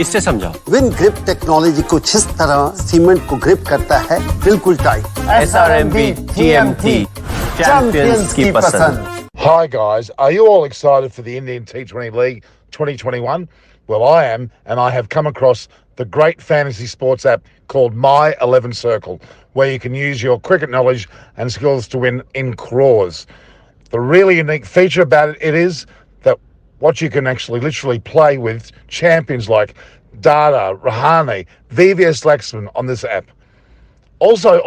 इससे समझा। Win grip technology कुछ इस तरह सीमेंट को ग्रिप करता है, बिल्कुल टाइट। SRMB TMT, चैंपियंस की पसंद। Hi guys, are you all excited for the Indian T20 League 2021? Well, I am, and I have come across the great fantasy sports app called My 11 Circle, where you can use your cricket knowledge and skills to win in crores. The really unique feature about it is that what you can actually literally play with champions like Dada, Rahane, VVS Laxman on this app. Also,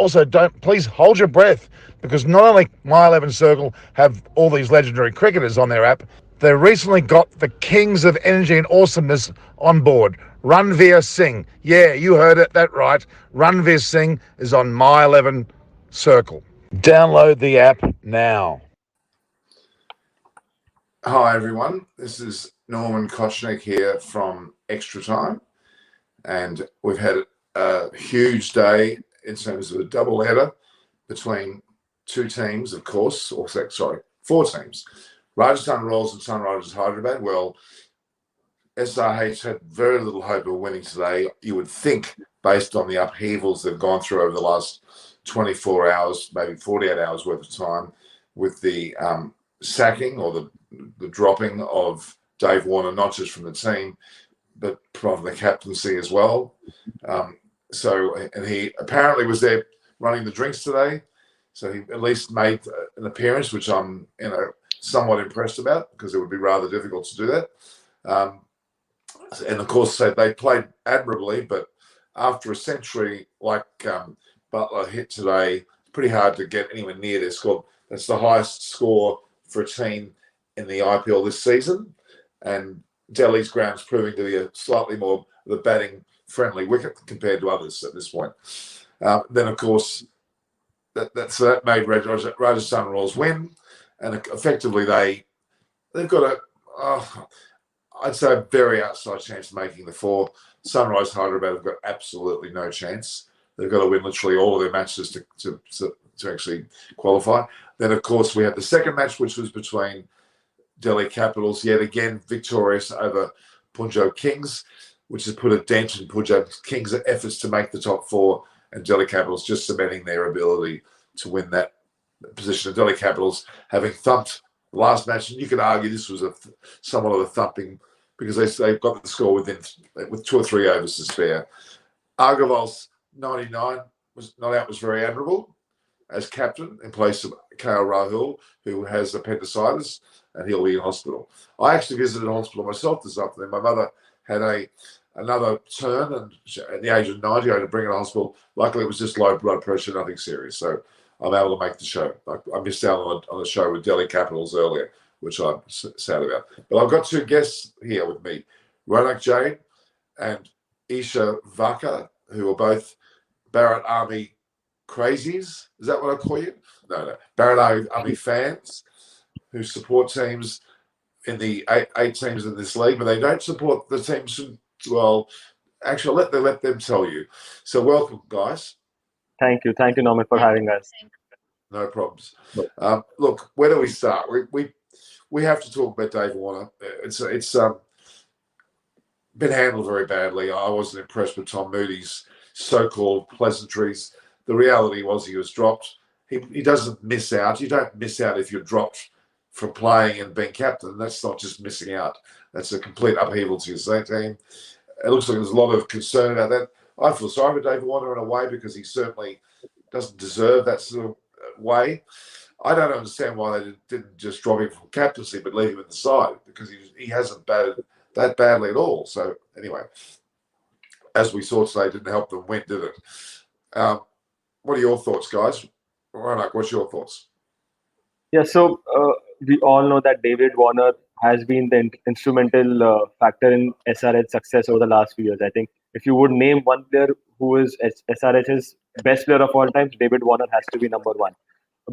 please hold your breath, because not only My 11 Circle have all these legendary cricketers on their app, they recently got the kings of energy and awesomeness on board. Ranveer Singh. Yeah, you heard it, that right. Ranveer Singh is on My 11 Circle. Download the app now. Hi everyone, this is Norman Kochnick here from Extra Time, and we've had a huge day in terms of a double header between two teams, of course, or sorry, four teams. Rajasthan Royals and Sunrisers Hyderabad. Well, SRH had very little hope of winning today, you would think, based on the upheavals they've gone through over the last 24 hours, maybe 48 hours worth of time, with the sacking or the dropping of Dave Warner, not just from the team, but from the captaincy as well. And he apparently was there running the drinks today, so he at least made an appearance, which I'm somewhat impressed about, because it would be rather difficult to do that. And of course, they played admirably, but after a century like Butler hit today, it's pretty hard to get anywhere near their score. That's the highest score for a team in the IPL this season, and Delhi's ground's proving to be a slightly more of a batting-friendly wicket compared to others at this point. Then, of course, that made Rajasthan Royals win, and effectively they've got I'd say a very outside chance of making the four. Sunrise Hyderabad have got absolutely no chance. They've got to win literally all of their matches to actually qualify. Then, of course, we had the second match, which was between Delhi Capitals, yet again victorious over Punjab Kings, which has put a dent in Punjab Kings' efforts to make the top four, and Delhi Capitals just cementing their ability to win that position. The Delhi Capitals having thumped the last match, and you could argue this was somewhat of a thumping, because they got the score with 2 or 3 overs to spare. Agarwal's 99 was very admirable as captain in place of KL Rahul, who has appendicitis, and he'll be in hospital. I actually visited hospital myself this afternoon. My mother had another turn, and at the age of 90, I had to bring her to hospital. Luckily, it was just low blood pressure, nothing serious. So I'm able to make the show. I missed out on the show with Delhi Capitals earlier, which I'm sad about. But I've got two guests here with me, Ronak Jain and Isha Vaka, who are both Barrett Army crazies. Is that what I call you? No. Barrett Army fans who support teams in the eight teams in this league, but they don't support the teams. Well, actually, let them tell you. So welcome, guys. Thank you, Norman, for having us. No problems. Look, where do we start? We have to talk about Dave Warner. It's been handled very badly. I wasn't impressed with Tom Moody's so-called pleasantries. The reality was he was dropped. He doesn't miss out. You don't miss out if you're dropped from playing and being captain. That's not just missing out. That's a complete upheaval to your team. It looks like there's a lot of concern about that. I feel sorry for Dave Warner in a way, because he certainly doesn't deserve that sort of way. I don't understand why they didn't just drop him from captaincy but leave him in the side, because he hasn't batted that badly at all. So anyway, as we saw today, it didn't help them win, did it? What are your thoughts, guys? Ronak, what's your thoughts? Yeah, so we all know that David Warner has been the instrumental factor in SRH's success over the last few years. I think if you would name one player who is SRH's best player of all time, David Warner has to be number one.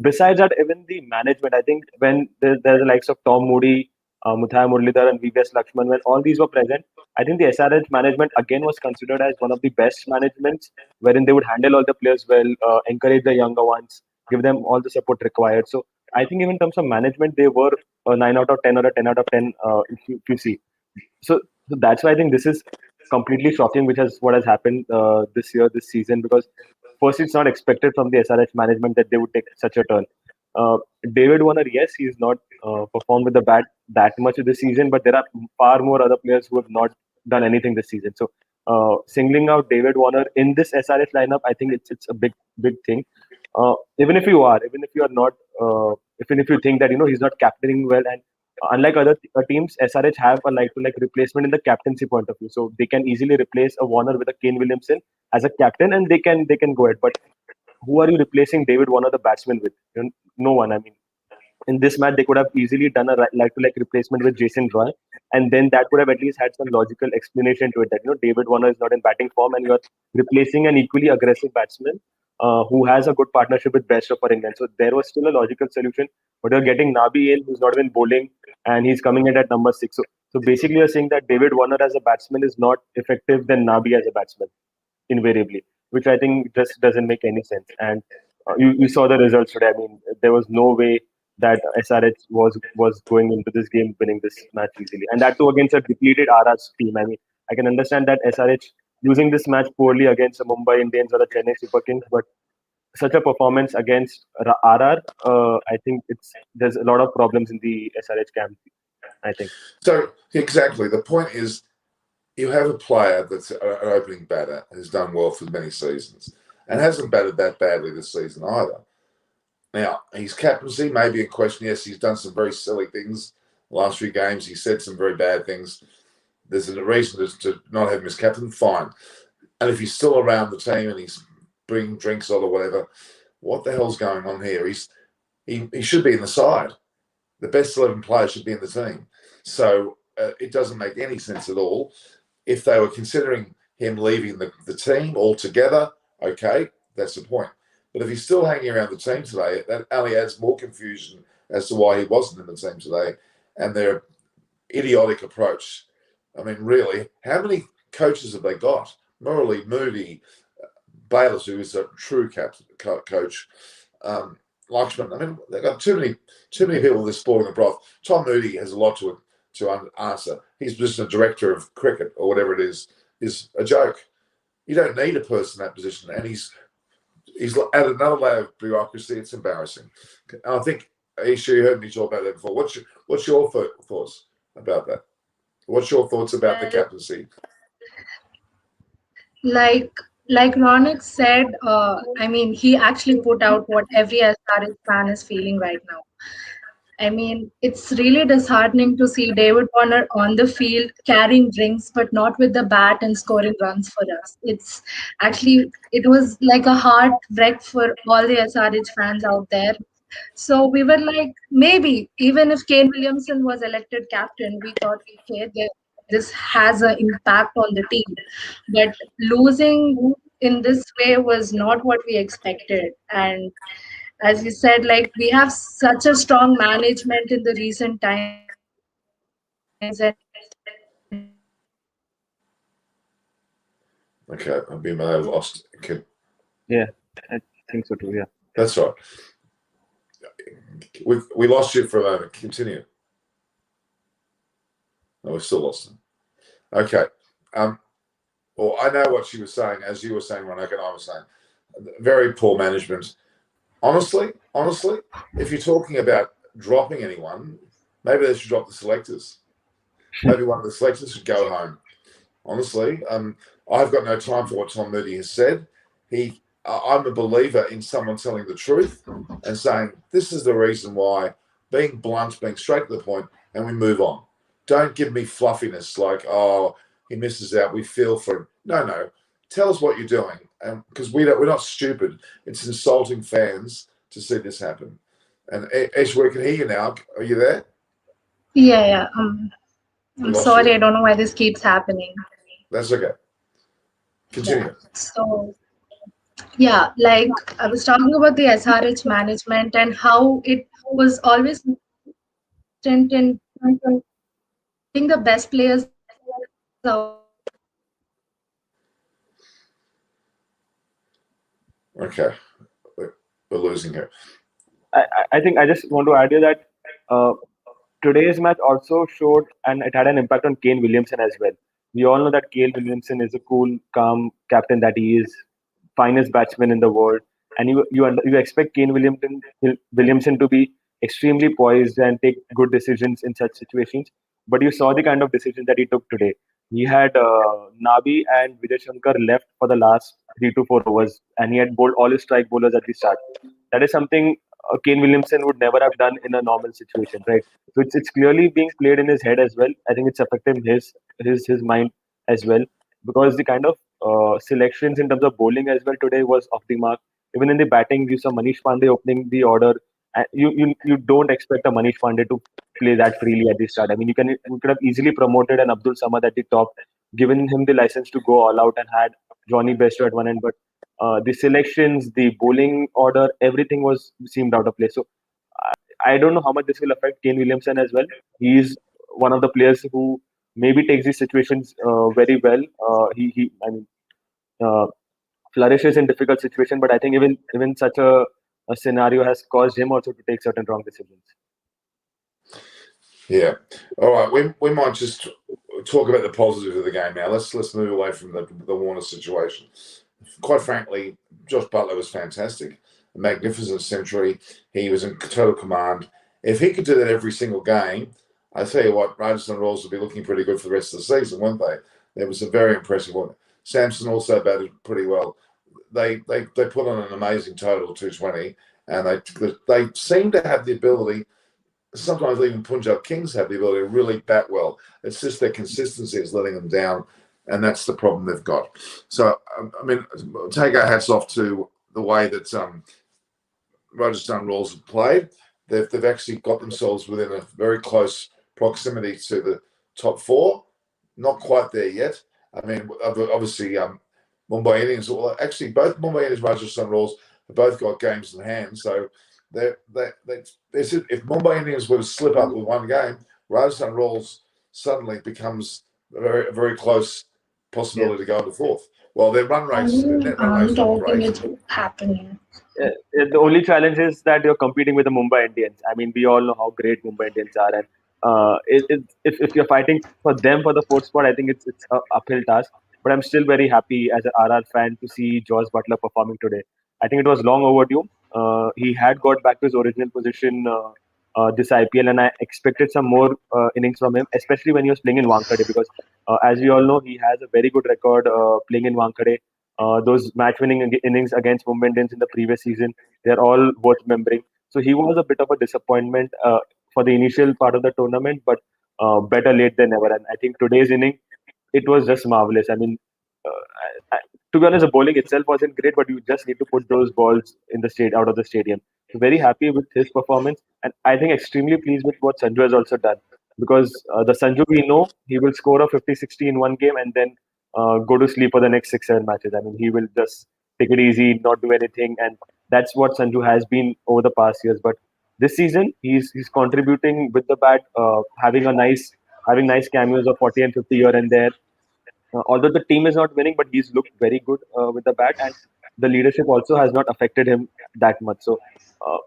Besides that, even the management, I think when there's the likes of Tom Moody, Muthai Muralidhar, and VVS Lakshman, when all these were present, I think the SRH management again was considered as one of the best managements, wherein they would handle all the players well, encourage the younger ones, give them all the support required. So I think even in terms of management, they were a 9 out of 10 or a 10 out of 10 if you see. So that's why I think this is completely shocking, which has what has happened this year, this season, because first it's not expected from the SRH management that they would take such a turn. Uh, David Warner, yes, he's not performed with the bat that much this season, but there are far more other players who have not done anything this season. So singling out David Warner in this SRH lineup, I think it's a big thing. Even if you are not, even if you think that he's not captaining well, and unlike other teams, SRH have a like-to-like replacement in the captaincy point of view, so they can easily replace a Warner with a Kane Williamson as a captain, and they can go ahead. But who are you replacing David Warner, the batsman, with? No one. I mean, in this match, they could have easily done a like-to-like replacement with Jason Roy, and then that would have at least had some logical explanation to it. That David Warner is not in batting form, and you're replacing an equally aggressive batsman who has a good partnership with Best for England. So there was still a logical solution, but you're getting Nabi in, who's not even bowling, and he's coming in at number six. So basically, you're saying that David Warner as a batsman is not effective than Nabi as a batsman, invariably, which I think just doesn't make any sense. And you saw the results today. I mean, there was no way that SRH was going into this game winning this match easily, and that too against a depleted RR's team. I mean, I can understand that SRH losing this match poorly against the Mumbai Indians or the Chennai Super Kings, but such a performance against RR, I think there's a lot of problems in the SRH camp. I think. So exactly, the point is, you have a player that's an opening batter who's done well for many seasons and hasn't batted that badly this season either. Now, his captaincy may be in question. Yes, he's done some very silly things the last few games. He said some very bad things. There's a reason to not have him as captain. Fine. And if he's still around the team and he's bringing drinks or whatever, what the hell's going on here? He should be in the side. The best 11 players should be in the team. So it doesn't make any sense at all. If they were considering him leaving the team altogether, okay, that's the point. But if he's still hanging around the team today, that only adds more confusion as to why he wasn't in the team today and their idiotic approach. I mean, really, how many coaches have they got? Morley, Moody, Bayless, who is a true coach, Lakshman. I mean, they've got too many people in this sport in the broth. Tom Moody has a lot to answer. He's just a director of cricket or whatever it is a joke. You don't need a person in that position, and he's added another layer of bureaucracy. It's embarrassing. And I think, Isha, you heard me talk about that before. What's your thoughts about that? What's your thoughts about the captaincy? Like Ronak said, I mean, he actually put out what every SRH fan is feeling right now. I mean, it's really disheartening to see David Warner on the field carrying drinks, but not with the bat and scoring runs for us. It was like a heartbreak for all the SRH fans out there. So we were like, maybe even if Kane Williamson was elected captain, we thought, okay, this has an impact on the team. But losing in this way was not what we expected. And as you said, like we have such a strong management in the recent times. Okay, I may have lost. Okay. Yeah, I think so too. Yeah, that's right. We lost you for a moment. Continue. No, we still lost them. Okay. Well, I know what she was saying, as you were saying, Ronak, and I was saying. Very poor management. Honestly, if you're talking about dropping anyone, maybe they should drop the selectors. Maybe one of the selectors should go home. Honestly, I've got no time for what Tom Moody has said. I'm a believer in someone telling the truth and saying, this is the reason why, being blunt, being straight to the point, and we move on. Don't give me fluffiness like, oh, he misses out, we feel for him. No. Tell us what you're doing. Because we're not stupid. It's insulting fans to see this happen. And Ash, we can hear you now. Are you there? Yeah. We I'm lost sorry. you. I don't know why this keeps happening. That's okay. Yeah. Continue. So yeah, like I was talking about the SRH management and how it was always consistent in getting the best players out there. Okay. We're losing her. I think I just want to add here that uh, today's match also showed, and it had an impact on Kane Williamson as well. We all know that Kane Williamson is a cool, calm captain that he is, finest batsman in the world, and you expect Kane Williamson to be extremely poised and take good decisions in such situations. But you saw the kind of decisions that he took today. He had Nabi and Vijay Shankar left for the last 3 to 4 overs, and he had bowled all his strike bowlers at the start. That is something Kane Williamson would never have done in a normal situation, right? So it's clearly being played in his head as well. I think it's affecting his mind as well, because the kind of selections in terms of bowling as well today was off the mark. Even in the batting, you saw Manish Pandey opening the order. You don't expect a Manish Pandey to play that freely at the start. I mean, you could have easily promoted an Abdul Samad at the top, given him the license to go all out, and had Johnny Bairstow at one end. But the selections, the bowling order, everything was seemed out of place. So I don't know how much this will affect Kane Williamson as well. He's one of the players who maybe takes these situations very well. I mean, uh, flourishes in difficult situations, but I think even such a scenario has caused him also to take certain wrong decisions. Yeah. All right. We might just talk about the positives of the game now. Let's move away from the Warner situation. Quite frankly, Josh Butler was fantastic. A magnificent century. He was in total command. If he could do that every single game, I tell you what, Rajasthan Royals would be looking pretty good for the rest of the season, wouldn't they? It was a very impressive one. Samson also batted pretty well. They put on an amazing total, 220, and they seem to have the ability. Sometimes even Punjab Kings have the ability to really bat well. It's just their consistency is letting them down, and that's the problem they've got. So, I mean, take our hats off to the way that Rajasthan Royals have played. They've actually got themselves within a very close proximity to the top four. Not quite there yet. I mean, obviously, Mumbai Indians, well, actually, both Mumbai Indians and Rajasthan Royals have both got games in hand. So, if Mumbai Indians were to slip up with one game, Rajasthan Royals suddenly becomes a very close possibility to go to fourth. Well, their run rates, their net run rates, not great. It's happening. The only challenge is that you're competing with the Mumbai Indians. I mean, we all know how great Mumbai Indians are, and if you're fighting for them for the fourth spot, I think it's an uphill task. But I'm still very happy as an RR fan to see Josh Butler performing today. I think it was long overdue. He had got back to his original position this IPL, and I expected some more innings from him, especially when he was playing in Wankhede, because as we all know, he has a very good record playing in Wankhede. Those match-winning innings against Mumbai Indians in the previous season, they're all worth remembering. So he was a bit of a disappointment for the initial part of the tournament, but better late than never. And I think today's inning, it was just marvelous. I mean, to be honest, the bowling itself wasn't great, but you just need to put those balls in the state out of the stadium. So very happy with his performance, and I think extremely pleased with what Sanju has also done, because the Sanju we know, he will score a 50-60 in one game and then go to sleep for the next 6-7 matches. I mean, he will just take it easy, not do anything, and that's what Sanju has been over the past years. But this season, he's contributing with the bat, having nice cameos of 40 and 50 here and there. Although the team is not winning, but he's looked very good with the bat, and the leadership also has not affected him that much. So,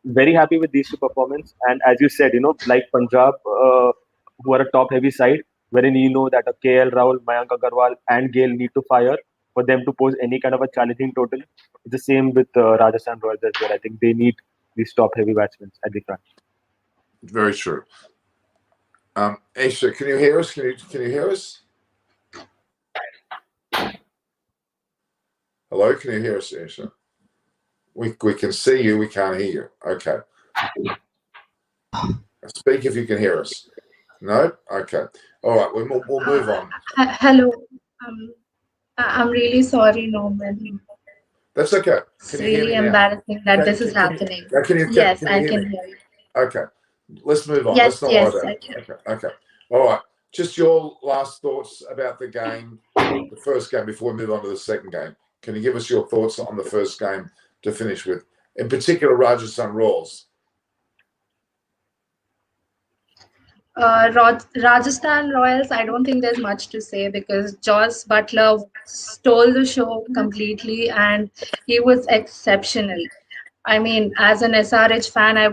very happy with these two performances. And as you said, like Punjab, who are a top-heavy side, wherein you know that a KL Rahul, Mayank Agarwal, and Gale need to fire for them to pose any kind of a challenging total. It's the same with Rajasthan Royals as well. I think they need these top-heavy batsmen at the front. Very true. Xtra, can you hear us? Can you hear us? Hello, can you hear us, Xtra? We can see you, we can't hear you. Okay. Speak if you can hear us. No? Okay. All right, we'll move on. Hello. I'm really sorry, Norman. That's okay. It's really embarrassing that this is happening. Yes, I can hear you. Okay. Let's move on. Yes, Let's not yes, worry I about can. it. Okay. All right. Just your last thoughts about the game, the first game, before we move on to the second game. Can you give us your thoughts on the first game to finish with? In particular, Rajasthan Royals. Rajasthan Royals, I don't think there's much to say because Josh Butler stole the show completely and he was exceptional. I mean, as an SRH fan, I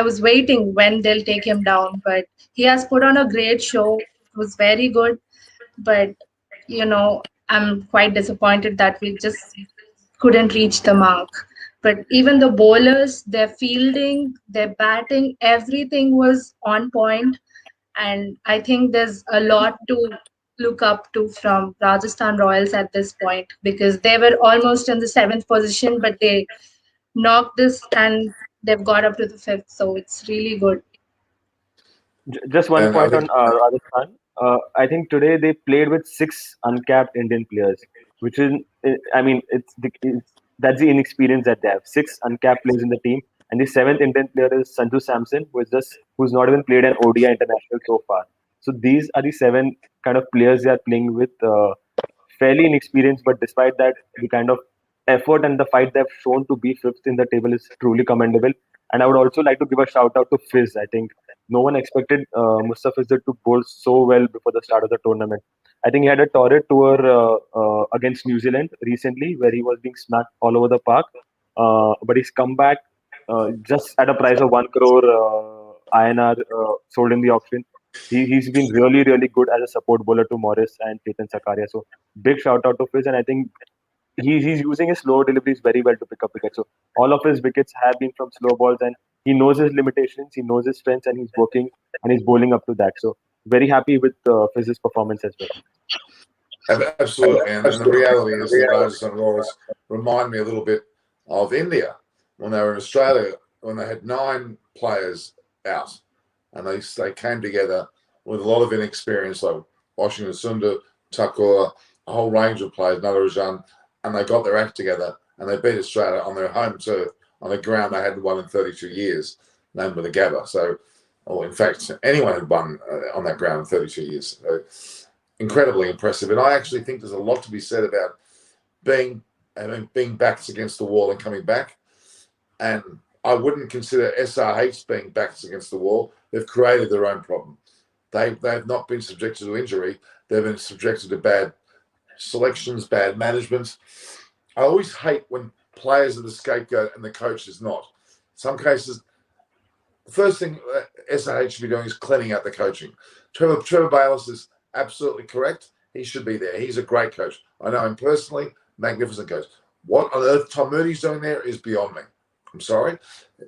was waiting when they'll take him down, but he has put on a great show. It was very good, but I'm quite disappointed that we just couldn't reach the mark. But even the bowlers, their fielding, their batting, everything was on point. And I think there's a lot to look up to from Rajasthan Royals at this point because they were almost in the seventh position, but they knocked this and they've got up to the fifth. So it's really good. Just one And I point on think, Rajasthan. I think today they played with six uncapped Indian players, which is, I mean, that's the inexperience that they have. Six uncapped players in the team, and the seventh Indian player is Sanju Samson, who's not even played an ODI international so far. So these are the seven kind of players they are playing with, fairly inexperienced, but despite that, the kind of effort and the fight they've shown to be fifth in the table is truly commendable. And I would also like to give a shout out to Fizz. I think no one expected Mustafizur to bowl so well before the start of the tournament. I think he had a torrid tour against New Zealand recently, where he was being smacked all over the park. But he's come back just at a price of 1 crore INR sold in the auction. He's been really, really good as a support bowler to Morris and Chetan Sakaria. So big shout out to Fizz, and I think he's using his slow deliveries very well to pick up wickets. So all of his wickets have been from slow balls, and he knows his limitations, he knows his strengths, and he's working and he's bowling up to that. So very happy with Fizz's performance as well. absolutely. And the reality is the Rajasthan Royals remind me a little bit of India when they were in Australia, when they had 9 players out. And they came together with a lot of inexperience, like Washington Sundar, Thakur, a whole range of players, Natarajan, and they got their act together and they beat Australia on their home turf on a ground they hadn't won in 32 years, named with the Gabba. So, or in fact, anyone had won on that ground in 32 years. So, incredibly impressive. And I actually think there's a lot to be said about being backs against the wall and coming back. And I wouldn't consider SRH being backs against the wall. They've created their own problem. They've not been subjected to injury. They've been subjected to bad selections, bad management. I always hate when players are the scapegoat and the coach is not. In some cases, the first thing SRH should be doing is cleaning out the coaching. Trevor Bayliss is absolutely correct. He should be there. He's a great coach. I know him personally, magnificent coach. What on earth Tom Moody's doing there is beyond me. I'm sorry.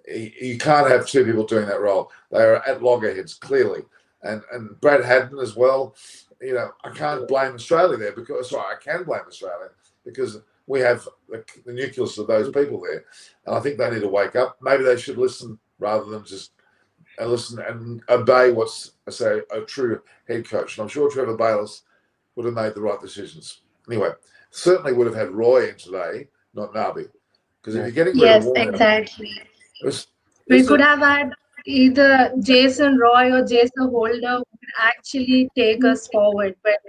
You can't have 2 people doing that role. They are at loggerheads, clearly. And Brad Haddon as well. You know, I can't blame Australia there because, I can blame Australia because we have the nucleus of those people there. And I think they need to wake up. Maybe they should listen rather than just listen and obey what's, I say, a true head coach. And I'm sure Trevor Bayliss would have made the right decisions. Anyway, certainly would have had Roy in today, not Nabi. Because if you're getting rid of Yes, Warner, exactly. We could have had either Jason Roy or Jason Holder who could actually take us forward. But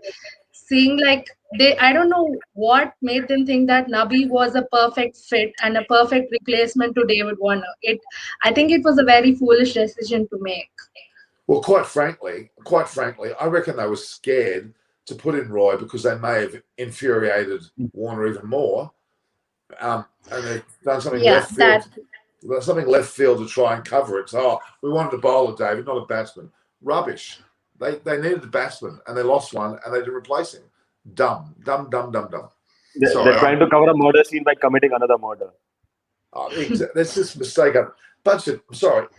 seeing like I don't know what made them think that Nabi was a perfect fit and a perfect replacement to David Warner. I think it was a very foolish decision to make. Well, quite frankly, I reckon they were scared to put in Roy because they may have infuriated Warner even more. And they've done something left field. Something left field to try and cover it. So, we wanted a bowler, David, not a batsman. Rubbish. They needed a batsman and they lost one and they didn't replace him. Dumb. They're trying to cover a murder scene by committing another murder. That's just a mistake.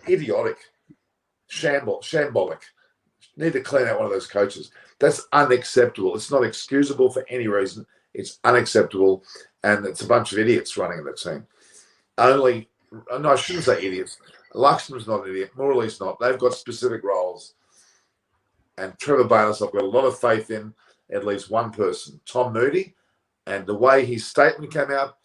Idiotic. Shambolic. Need to clean out one of those coaches. That's unacceptable. It's not excusable for any reason. It's unacceptable. And it's a bunch of idiots running the team. I shouldn't say idiots. Luxman's not an idiot. Morley's not. They've got specific roles. And Trevor Bayliss, I've got a lot of faith in at least one person, Tom Moody. And the way his statement came out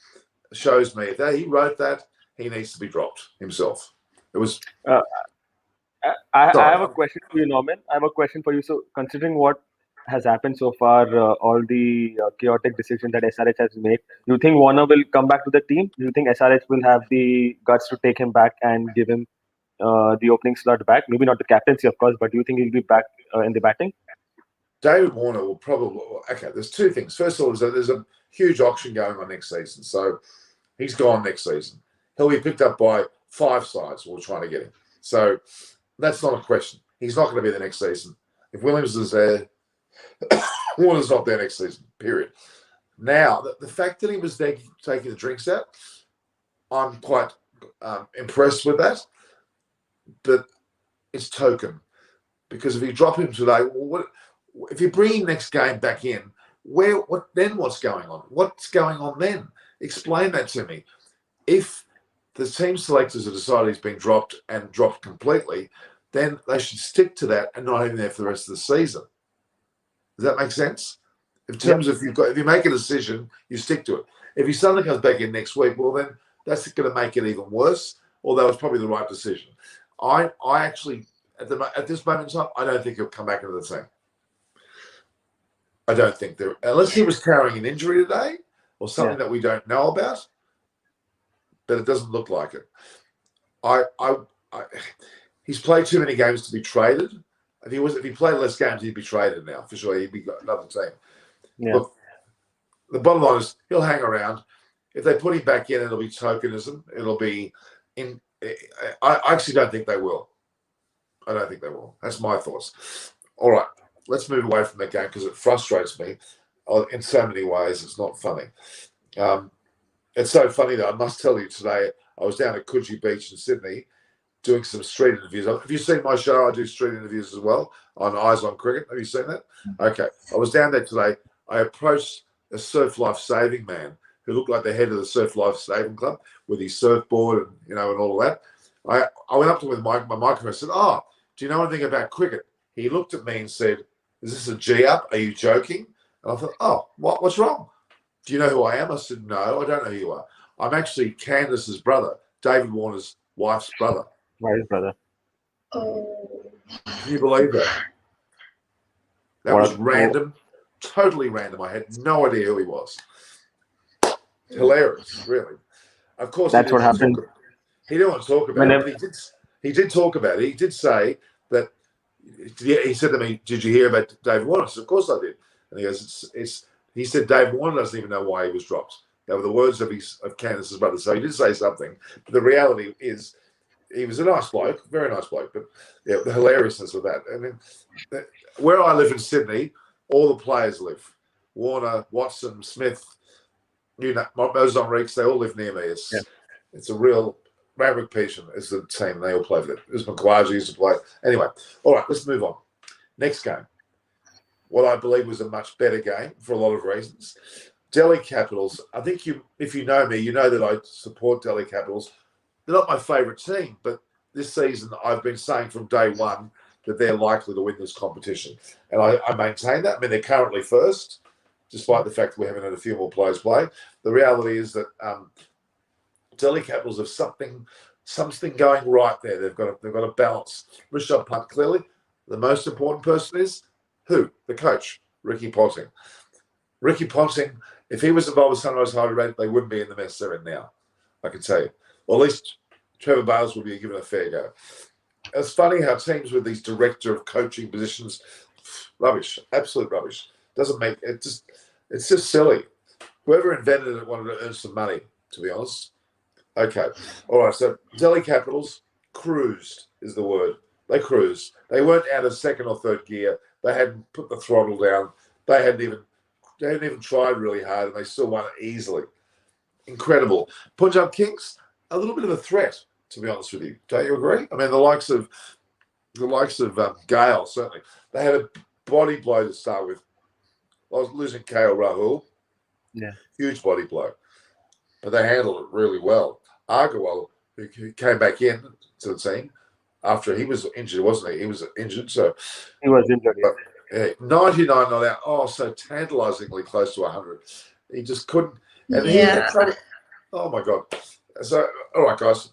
shows me if he wrote that, he needs to be dropped himself. It was. I have a question for you, Norman. I have a question for you. So, considering what has happened so far, all the chaotic decisions that SRH has made, do you think Warner will come back to the team? Do you think SRH will have the guts to take him back and give him the opening slot back? Maybe not the captaincy, of course, but do you think he'll be back in the batting? David Warner will probably. Okay, there's two things. First of all, there's a huge auction going on next season, so he's gone next season. He'll be picked up by 5 sides who are trying to get him. So that's not a question. He's not going to be there next season. If Williams is there, Warner's not there next season, period. Now, the fact that he was there taking the drinks out, I'm quite impressed with that. But it's token. Because if you drop him today, if you bring him next game back in, what's going on? What's going on then? Explain that to me. If the team selectors have decided he's been dropped and dropped completely, then they should stick to that and not have him there for the rest of the season. Does that make sense? In terms of if you make a decision, you stick to it. If he suddenly comes back in next week, well then that's going to make it even worse. Although it's probably the right decision. I actually at this moment in time, I don't think he'll come back into the team. I don't think there, unless he was carrying an injury today or something that we don't know about. But it doesn't look like it. He's played too many games to be traded. If he played less games, he'd be traded now for sure. He'd be another team. Yeah. Look, the bottom line is he'll hang around. If they put him back in, it'll be tokenism. It'll be in. I actually don't think they will. I don't think they will. That's my thoughts. All right, let's move away from that game because it frustrates me in so many ways. It's not funny. It's so funny that I must tell you today, I was down at Coogee Beach in Sydney doing some street interviews. Have you seen my show? I do street interviews as well on Eyes on Cricket. Have you seen that? Okay. I was down there today. I approached a surf life saving man who looked like the head of the Surf Life Saving Club with his surfboard and all of that. I went up to him with my microphone and said, "Oh, do you know anything about cricket?" He looked at me and said, "Is this a G up? Are you joking?" And I thought, "Oh, what's wrong? Do you know who I am?" I said, "No, I don't know who you are. I'm actually Candace's brother, David Warner's wife's brother." Wife's brother. Oh. Can you believe that? That was random, totally random. I had no idea who he was. Hilarious, really. Of course, that's what happened. He didn't want to talk about it. But he did talk about it. He did say that. He said to me, "Did you hear about David Warner?" I said, "Of course I did." And he goes, He said David Warner doesn't even know why he was dropped. They were the words of Candace's brother. So he did say something. But the reality is, he was a nice bloke, very nice bloke. But yeah, the hilariousness of that. I mean, where I live in Sydney, all the players live. Warner, Watson, Smith, Mozambique, they all live near me. It's a real. Maverick Pearson is the team. They all play for it. It was McQuarrie used to play. Anyway, all right, let's move on. Next game. What I believe was a much better game for a lot of reasons. Delhi Capitals. I think if you know me, you know that I support Delhi Capitals. They're not my favourite team, but this season I've been saying from day one that they're likely to win this competition. And I maintain that. I mean, they're currently first, despite the fact that we haven't had a few more players play. The reality is that Delhi Capitals have something going right there. They've got a balance. Rishabh Pant, clearly. The most important person is who? The coach, Ricky Ponting. Ricky Ponting, if he was involved with Sunrise Hyderabad, they wouldn't be in the mess they're in now, I can tell you. Or at least Trevor Bales would be given a fair go. It's funny how teams with these director of coaching positions, rubbish, absolute rubbish. Doesn't make it it's just silly. Whoever invented it wanted to earn some money, to be honest. Okay. All right. So Delhi Capitals cruised is the word. They cruised. They weren't out of second or third gear. They hadn't put the throttle down. They hadn't even tried really hard, and they still won it easily. Incredible. Punjab Kings, a little bit of a threat, to be honest with you. Don't you agree? I mean, the likes of Gale, certainly. They had a body blow to start with. I was losing KL Rahul. Yeah. Huge body blow. But they handled it really well. Agarwal, who came back in to the team after he was injured, wasn't he? He was injured. So he was injured. Yeah. 99 not out. Oh, so tantalisingly close to 100. He just couldn't. And he had trouble. Oh, my God. So, all right, guys.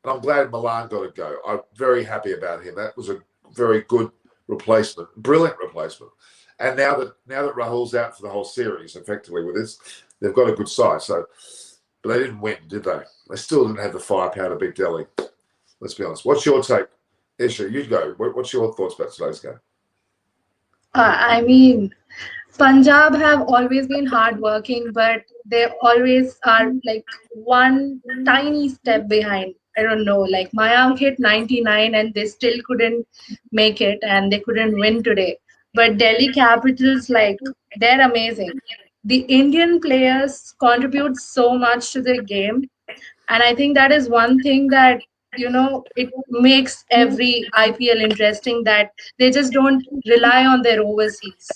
And I'm glad Milan got a go. I'm very happy about him. That was a very good replacement, brilliant replacement. And now that Rahul's out for the whole series, effectively with this, they've got a good side. So, but they didn't win, did they? They still didn't have the firepower to beat Delhi. Let's be honest. What's your take, Isha? You go. What's your thoughts about today's game? I mean, Punjab have always been hardworking, but they always are like one tiny step behind. I don't know, like Mayank hit 99 and they still couldn't make it and they couldn't win today. But Delhi Capitals, like, they're amazing. The Indian players contribute so much to the game, and I think that is one thing that, it makes every IPL interesting, that they just don't rely on their overseas.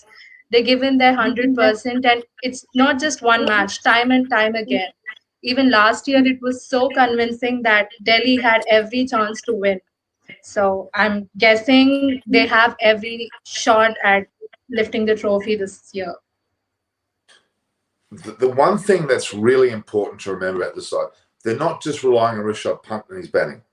They give in their 100%, and it's not just one match, time and time again. Even last year, it was so convincing that Delhi had every chance to win. So I'm guessing they have every shot at lifting the trophy this year. The one thing that's really important to remember about this side, they're not just relying on Rishabh Pant and his batting.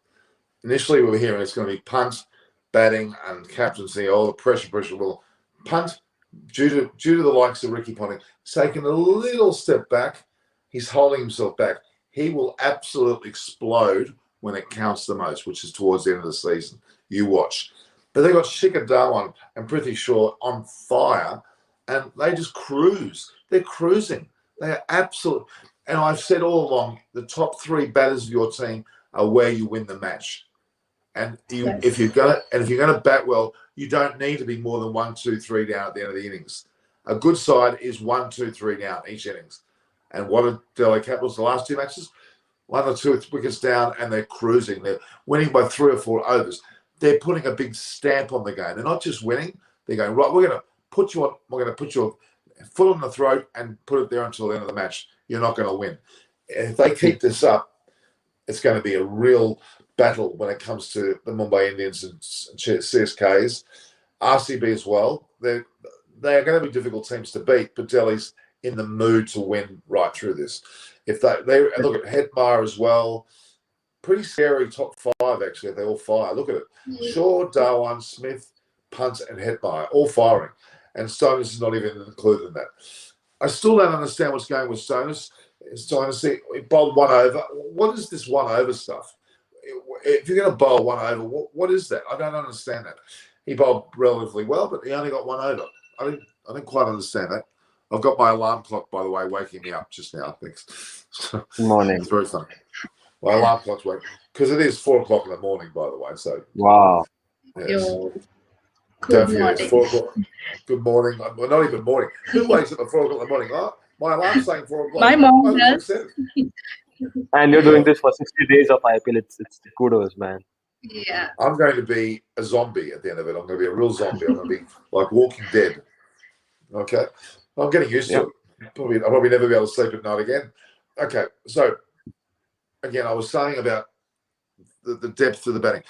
Initially, we were hearing it's going to be Pant, batting, and captaincy. Oh, the pressure. Well, Pant, due to the likes of Ricky Ponting, taking a little step back. He's holding himself back. He will absolutely explode when it counts the most, which is towards the end of the season. You watch. But they got Shikhar Dhawan and Prithvi Shaw on fire, and they just cruise. They're cruising. They are absolute. And I've said all along, the top three batters of your team are where you win the match. And if you're gonna bat well, you don't need to be more than 1, 2, 3 down at the end of the innings. A good side is 1, 2, 3 down each innings. And what are Delhi Capitals the last two matches? 1 or 2 wickets down, and they're cruising. They're winning by 3 or 4 overs. They're putting a big stamp on the game. They're not just winning. They're going, right, we're going to put your foot on the throat and put it there until the end of the match. You're not going to win. And if they keep this up, it's going to be a real battle when it comes to the Mumbai Indians and CSKs, RCB as well. They are going to be difficult teams to beat, but Delhi's in the mood to win right through this. If they look at Hetmar as well, pretty scary top 5 actually. If they all fire, look at it: Shaw, Dhawan, Smith, Punt, and Hetmar all firing, and Stones is not even included in that. I still don't understand what's going with Stones. Stones, he bowled 1 over. What is this 1 over stuff? If you're going to bowl 1 over, what is that? I don't understand that. He bowled relatively well, but he only got 1 over. I didn't quite understand that. I've got my alarm clock, by the way, waking me up just now. Thanks. Good morning. It's very funny. My alarm clock's waking because it is 4 o'clock in the morning, by the way. So wow. Yes. Good morning. It's 4 o'clock. Good morning. Well, not even morning. Who wakes up at 4 o'clock in the morning? Oh, my alarm's saying 4 o'clock. My mom does. And you're doing this for 60 days of IPL. It's kudos, man. Yeah. I'm going to be a zombie at the end of it. I'm going to be a real zombie. I'm going to be like Walking Dead. Okay. I'm getting used to it. I'll probably never be able to sleep at night again. Okay. So, again, I was saying about the depth of the batting.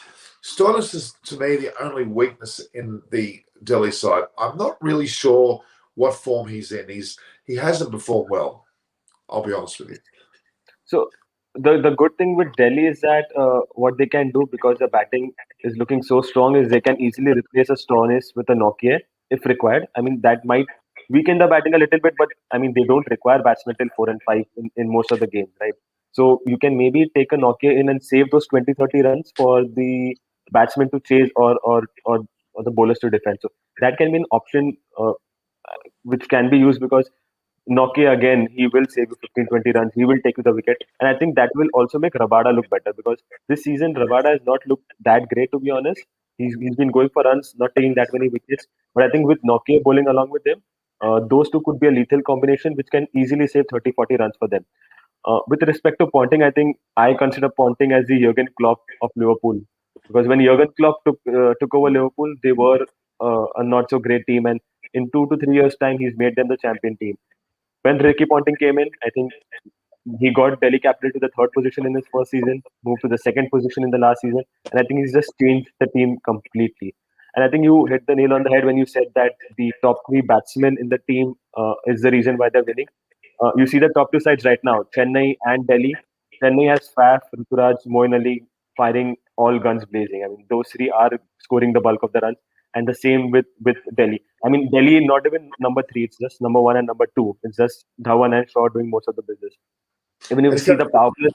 Stoinis is, to me, the only weakness in the Delhi side. I'm not really sure what form he's in. He hasn't performed well. I'll be honest with you. So the good thing with Delhi is that what they can do, because the batting is looking so strong, is they can easily replace a Stoinis with a Nokia if required. I mean, that might weaken the batting a little bit, but I mean, they don't require batsmen till 4 and 5 in most of the games, right? So you can maybe take a Nokia in and save those 20-30 runs for the batsmen to chase or the bowlers to defend. So that can be an option which can be used, because Nokia, again, he will save you 15-20 runs. He will take you the wicket. And I think that will also make Rabada look better, because this season, Rabada has not looked that great, to be honest. He's been going for runs, not taking that many wickets. But I think with Nokia bowling along with him, those two could be a lethal combination which can easily save 30-40 runs for them. With respect to Ponting, I think I consider Ponting as the Jurgen Klopp of Liverpool. Because when Jurgen Klopp took over Liverpool, they were a not so great team. And in 2 to 3 years' time, he's made them the champion team. When Ricky Ponting came in, I think he got Delhi Capital to the 3rd position in his first season, moved to the 2nd position in the last season, and I think he's just changed the team completely. And I think you hit the nail on the head when you said that the top 3 batsmen in the team is the reason why they're winning. You see the top 2 sides right now, Chennai and Delhi. Chennai has Faf, Ruturaj, Moeen Ali, firing all guns blazing. I mean, those three are scoring the bulk of the runs, and the same with Delhi. I mean, Delhi not even number three; it's just number one and number two. It's just Dhawan and Shaw doing most of the business. Even if you see the power play,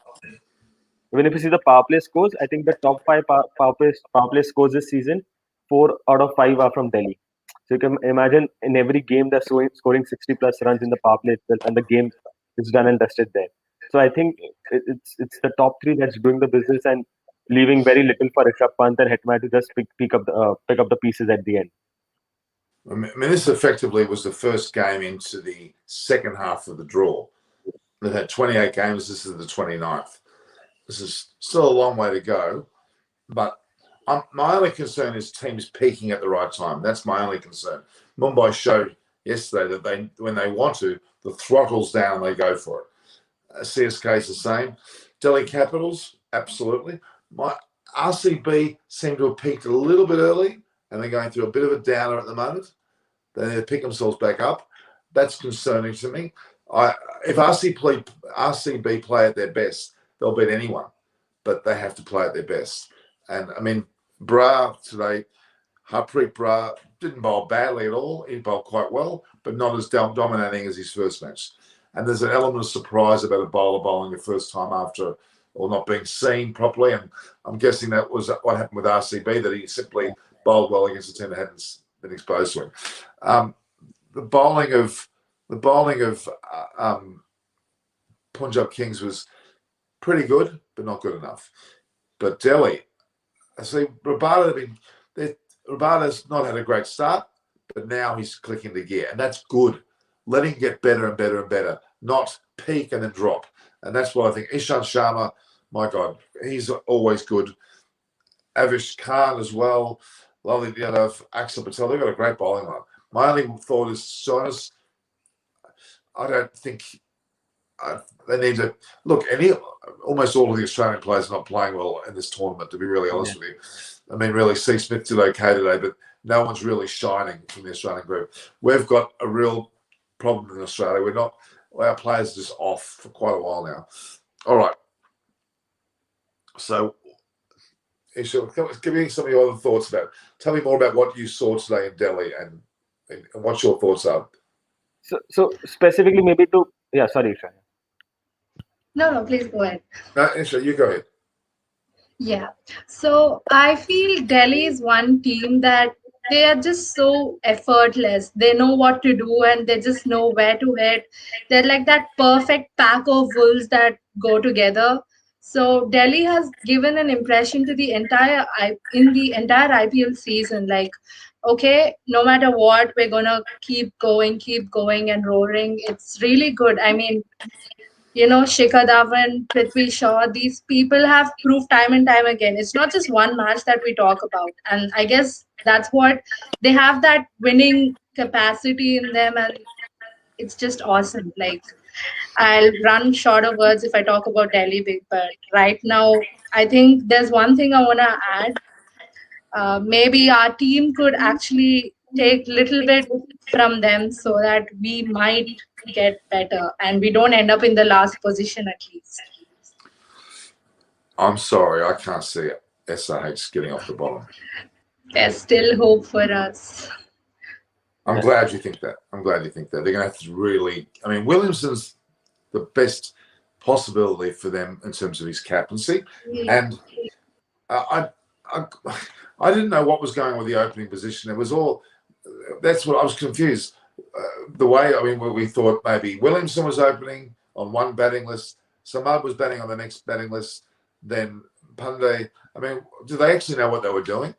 even if you see the power play scores, I think the top five power play scores this season, 4 out of 5 are from Delhi. So you can imagine in every game they're scoring 60 plus runs in the power play itself, and the game is done and dusted there. So I think it's the top three that's doing the business and leaving very little for Rishabh Pant and Hetman to just pick up the pieces at the end. I mean, this effectively was the first game into the second half of the draw. They've had 28 games. This is the 29th. This is still a long way to go, but my only concern is teams peaking at the right time. That's my only concern. Mumbai showed yesterday that when they want to, the throttle's down, they go for it. CSK is the same. Delhi Capitals, absolutely. My RCB seem to have peaked a little bit early, and they're going through a bit of a downer at the moment. They need to pick themselves back up. That's concerning to me. If RCB play at their best, they'll beat anyone, but they have to play at their best. And I mean, Bra today, Harpreet Bra didn't bowl badly at all. He bowled quite well, but not as dominating as his first match. And there's an element of surprise about a bowler bowling the first time after or not being seen properly. And I'm guessing that was what happened with RCB, that he simply bowled well against a team that hadn't been exposed to him. The bowling of Punjab Kings was pretty good, but not good enough. But Delhi, I see Rabada's not had a great start, but now he's clicking the gear, and that's good. Let him get better and better and better, not peak and then drop. And that's what I think. Ishant Sharma, my God, he's always good. Avish Khan as well. Lali Yadav, Axel Patel, they've got a great bowling line. My only thought is Sonis. I don't think they need to look. Almost all of the Australian players are not playing well in this tournament, to be really honest with you. I mean, really, C. Smith did okay today, but no one's really shining from the Australian group. We've got a real problem in Australia. Our players are just off for quite a while now. All right. So, Isha, give me some of your other thoughts tell me more about what you saw today in Delhi and what your thoughts are. So specifically, maybe sorry, Isha. No, please go ahead. No, Isha, you go ahead. Yeah. So I feel Delhi is one team that they are just so effortless. They know what to do and they just know where to hit. They're like that perfect pack of wolves that go together. So Delhi has given an impression to the entire IPL season. Like, okay, no matter what, we're gonna keep going and roaring. It's really good. I mean, Shikhar Dhawan, Prithvi Shaw, these people have proved time and time again. It's not just one match that we talk about. And I guess that's what they have, that winning capacity in them. And it's just awesome. Like, I'll run short of words if I talk about Delhi, but right now, I think there's one thing I want to add. Maybe our team could actually take little bit from them so that we might get better and we don't end up in the last position at least. I'm sorry, I can't see it. SRH getting off the bottom. There's still hope for us. I'm glad you think that. They're going to have to really. I mean, Williamson's the best possibility for them in terms of his captaincy, and I didn't know what was going on with the opening position. It was all. That's what I was confused. The way, we thought maybe Williamson was opening on one batting list, Samad was batting on the next batting list, then Pandey. Do they actually know what they were doing?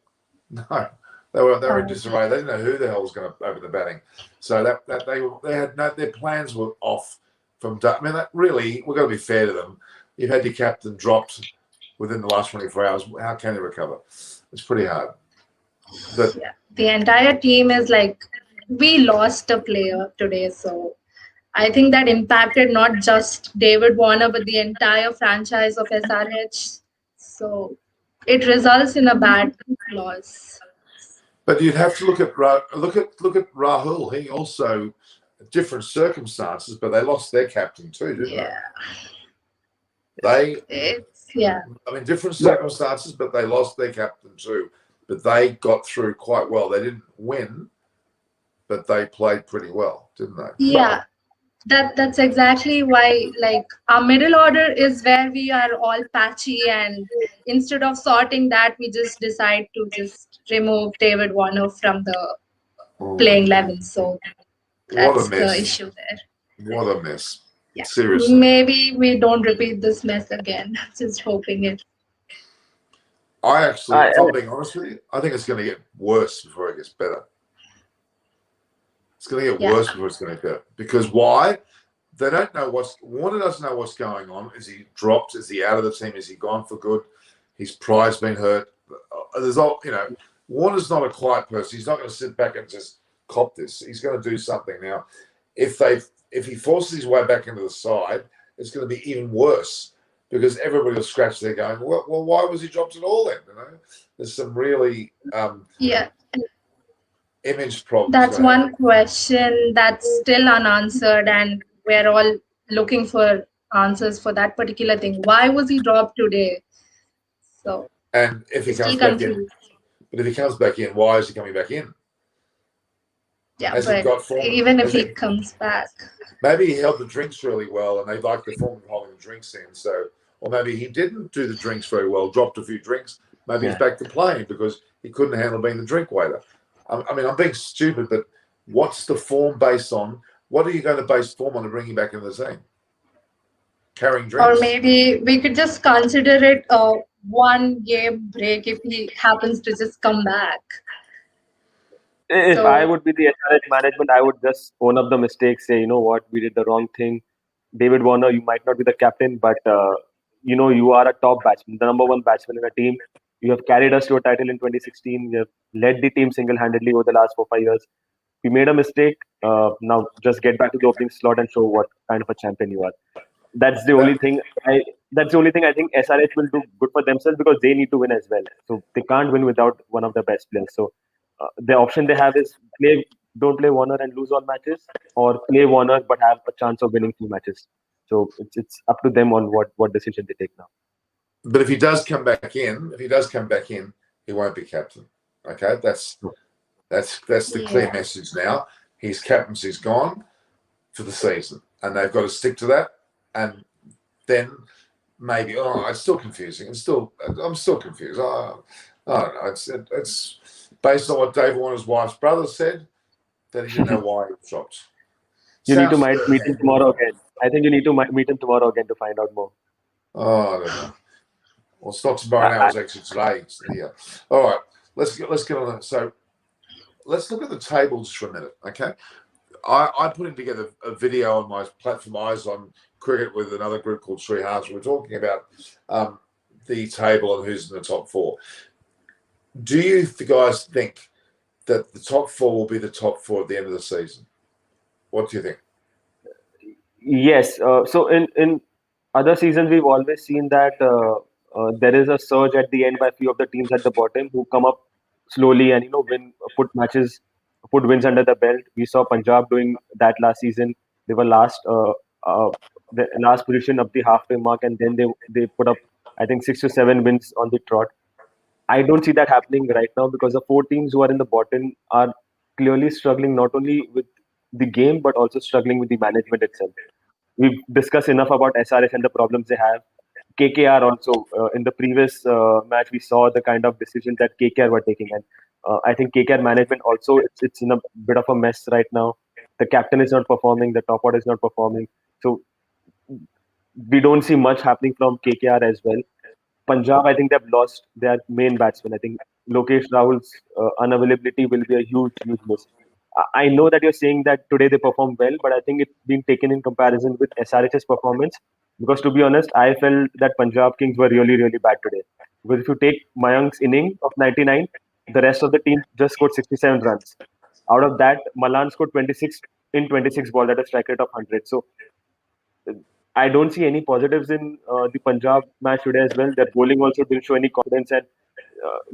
No, they were in disarray. They didn't know who the hell was going to open the batting. So their plans were off from. Really, we're going to be fair to them. You've had your captain dropped within the last 24 hours. How can they recover? It's pretty hard. But the entire team is like, we lost a player today, so I think that impacted not just David Warner but the entire franchise of SRH. So it results in a bad loss. But you'd have to look at Rahul. He also different circumstances, but they lost their captain too, didn't they? Yeah. I mean, different circumstances, but they lost their captain too. But they got through quite well. They didn't win, but they played pretty well, didn't they? Yeah. That's exactly why, like, our middle order is where we are all patchy, and instead of sorting that, we just decide to just remove David Warner from the playing 11. So What a that's the mess. issue there. What a mess. Yeah. Seriously. Maybe we don't repeat this mess again. Just hoping it. I actually, if I'm being honest with you, I think it's going to get worse before it gets better. It's going to get worse before it's going to get better. Because why? They don't know Warner doesn't know what's going on. Is he dropped? Is he out of the team? Is he gone for good? His pride's been hurt. There's all, Warner's not a quiet person. He's not going to sit back and just cop this. He's going to do something. Now, if he forces his way back into the side, it's going to be even worse because everybody will scratch their going, well, why was he dropped at all then? There's some really image problems. That's one question that's still unanswered, and we're all looking for answers for that particular thing. Why was he dropped today? So, and if he comes back in, but if he comes back in, why is he coming back in? Yeah, but even if he comes back, maybe he held the drinks really well, and they like the form of holding the drinks in. So, or maybe he didn't do the drinks very well, dropped a few drinks. Maybe he's back to playing because he couldn't handle being the drink waiter. I mean, I'm being stupid, but what's the form based on? What are you going to base form on to bring him back into the team? Carrying drinks? Or maybe we could just consider it a one-game break if he happens to just come back. If I would be the SRH management, I would just own up the mistakes, say, you know what, we did the wrong thing. David Warner, you might not be the captain, but, you are a top batsman, the number one batsman in the team. You have carried us to a title in 2016. You have led the team single-handedly over the last 4-5 years. We made a mistake. Now just get back to the opening slot and show what kind of a champion you are. That's the only thing. That's the only thing I think SRH will do good for themselves because they need to win as well. So they can't win without one of the best players. So the option they have is don't play Warner and lose all matches, or play Warner but have a chance of winning 2 matches. So it's up to them on what decision they take now. But if he does come back in, he won't be captain. Okay, that's the clear message now. His captaincy's gone for the season, and they've got to stick to that. And then maybe it's still confusing. I'm still confused. I don't know. It's based on what Dave Warner's wife's brother said that he didn't know why he dropped. You need to meet him tomorrow again. I think you need to meet him tomorrow again to find out more. Oh, I don't know. Well, it's not tomorrow now. It's actually today. Yeah. All right. Let's get on that. So let's look at the tables for a minute. Okay. I'm putting together a video on my platform Eyes on Cricket with another group called Three Hearts. We're talking about the table and who's in the top 4. Do you guys think that the top 4 will be the top 4 at the end of the season? What do you think? Yes. So in other seasons, we've always seen that there is a surge at the end by a few of the teams at the bottom who come up slowly and put wins under the belt. We saw Punjab doing that last season. They were the last position up the halfway mark, and then they put up, I think, 6 to 7 wins on the trot. I don't see that happening right now because the 4 teams who are in the bottom are clearly struggling not only with the game but also struggling with the management itself. We've discussed enough about SRH and the problems they have. KKR also, in the previous match, we saw the kind of decisions that KKR were taking. And I think KKR management also, it's in a bit of a mess right now. The captain is not performing. The top order is not performing. So we don't see much happening from KKR as well. Punjab, I think they've lost their main batsman. I think Lokesh Rahul's unavailability will be a huge miss. I know that you're saying that today they performed well, but I think it's been taken in comparison with SRH's performance. Because to be honest, I felt that Punjab Kings were really, really bad today. Because if you take Mayank's inning of 99, the rest of the team just scored 67 runs. Out of that, Malan scored 26 in 26 balls at a strike rate of 100. So I don't see any positives in the Punjab match today as well. Their bowling also didn't show any confidence, and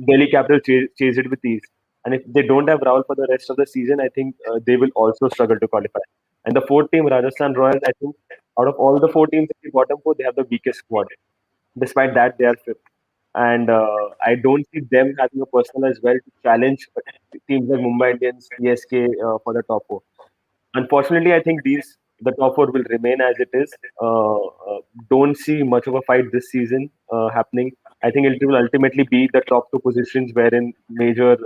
Delhi Capital chased it with ease. And if they don't have Rahul for the rest of the season, I think they will also struggle to qualify. And the 4th team, Rajasthan Royals, I think out of all the 4 teams in the bottom 4, they have the weakest squad. Despite that, they are fifth. And I don't see them having a personal as well to challenge teams like Mumbai Indians, CSK for the top four. Unfortunately, I think the top four will remain as it is. Don't see much of a fight this season happening. I think it will ultimately be the top two positions wherein major